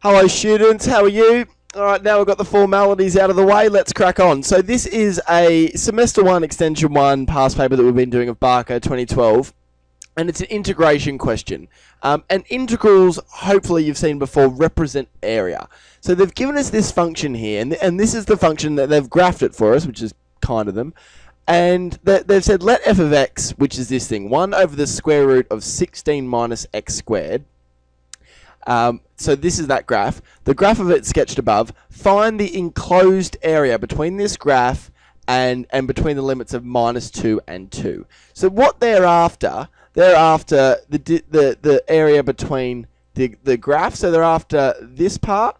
Hello students, how are you? Alright, now we've got the formalities out of the way, let's crack on. So this is a Semester 1 Extension 1 past paper that we've been doing of BARKER 2012. And it's an integration question. And integrals, hopefully you've seen before, represent area. So they've given us this function here, and this is the function that they've graphed it for us, which is kind of them. And they've said let f of x, which is this thing, 1 over the square root of 16 minus x squared. So this is that graph. The graph of it sketched above. Find the enclosed area between this graph and between the limits of -2 and 2. So what they're after the area between the graph. So they're after this part,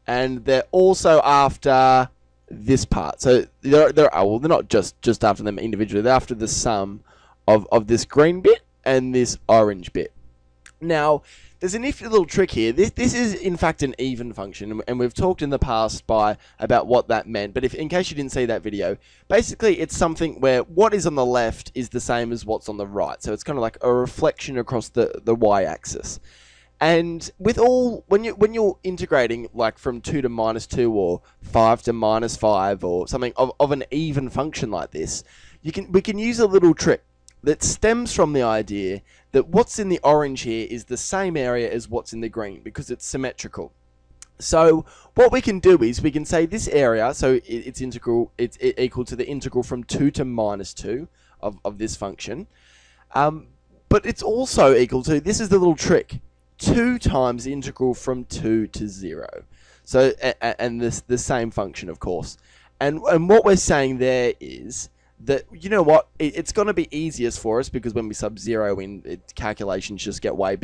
and they're also after this part. So they're not just after them individually. They're after the sum of this green bit and this orange bit. Now, there's a nifty little trick here. This is, in fact, an even function, and we've talked in the past about what that meant. But in case you didn't see that video, basically it's something where what is on the left is the same as what's on the right. So it's kind of like a reflection across the y-axis. And when you're integrating like from 2 to -2 or 5 to -5 or something of an even function like this, we can use a little trick that stems from the idea that what's in the orange here is the same area as what's in the green because it's symmetrical. So what we can do is we can say this area, so it's equal to the integral from 2 to -2 of this function. But it's also equal to, this is the little trick, 2 times the integral from 2 to 0. So, and the same function, of course. And what we're saying there is that, you know what, it's going to be easiest for us because when we sub 0 in, calculations just get way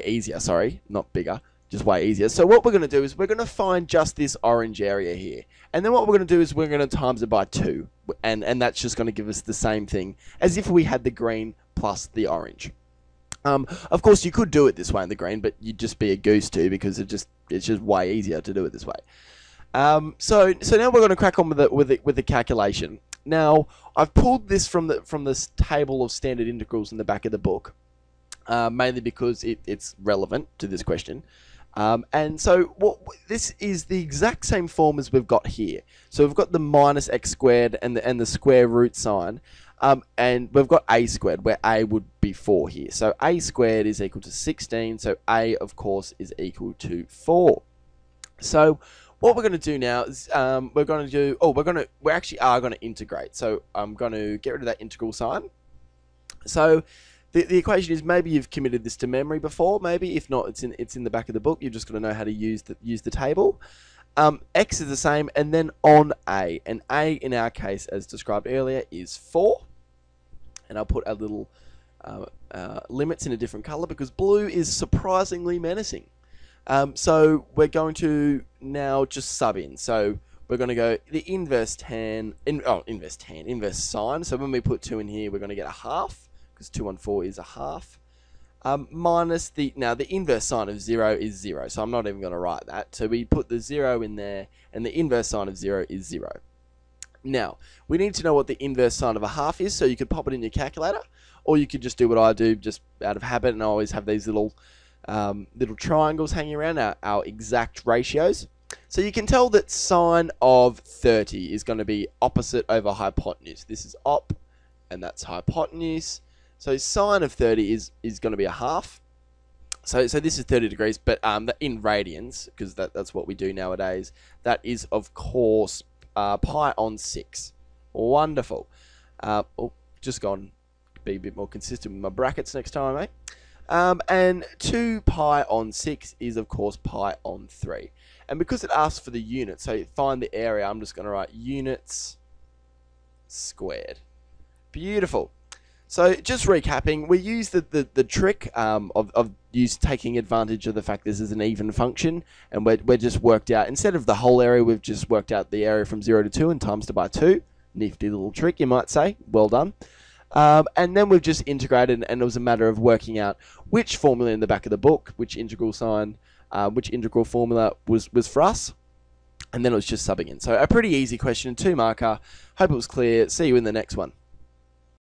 easier, sorry, not bigger, just way easier. So what we're going to do is we're going to find just this orange area here. And then what we're going to do is we're going to times it by 2. And that's just going to give us the same thing as if we had the green plus the orange. Of course, you could do it this way in the green, but you'd just be a goose too because it's just way easier to do it this way. So now we're going to crack on with the calculation. Now, I've pulled this from this table of standard integrals in the back of the book, mainly because it's relevant to this question. And so this is the exact same form as we've got here. So we've got the minus x squared and the square root sign, and we've got a squared, where a would be 4 here. So a squared is equal to 16, so a, of course, is equal to 4. So what we're going to do now is we actually are going to integrate. So I'm going to get rid of that integral sign. So the equation is, maybe you've committed this to memory before, maybe if not, it's in the back of the book. You're just going to know how to use the table. X is the same, and then on a, and a in our case, as described earlier, is 4. And I'll put a little limits in a different color because blue is surprisingly menacing. So we're going to now just sub in. So we're going to go the inverse sine. So when we put 2 in here, we're going to get a half because 2 on 4 is a half. Minus now the inverse sine of 0 is 0. So I'm not even going to write that. So we put the 0 in there, and the inverse sine of 0 is 0. Now, we need to know what the inverse sine of a half is, so you could pop it in your calculator, or you could just do what I do just out of habit, and I always have these little triangles hanging around, our exact ratios. So you can tell that sine of 30 is going to be opposite over hypotenuse. This is op, and that's hypotenuse. So sine of 30 is going to be a half. So this is 30 degrees, but in radians, because that's what we do nowadays, that is, of course, pi on 6. Wonderful. Just gone be a bit more consistent with my brackets next time, eh? And 2 pi on 6 is, of course, pi on 3. And because it asks for the units, so find the area, I'm just going to write units squared. Beautiful. So just recapping, we use the trick of taking advantage of the fact this is an even function, and we're just worked out, instead of the whole area, we've just worked out the area from 0 to 2 and times it by 2. Nifty little trick, you might say. Well done. And then we've just integrated, and it was a matter of working out which formula in the back of the book, which integral sign, which integral formula was for us, and then it was just subbing in. So a pretty easy question, 2 marker. Hope it was clear. See you in the next one.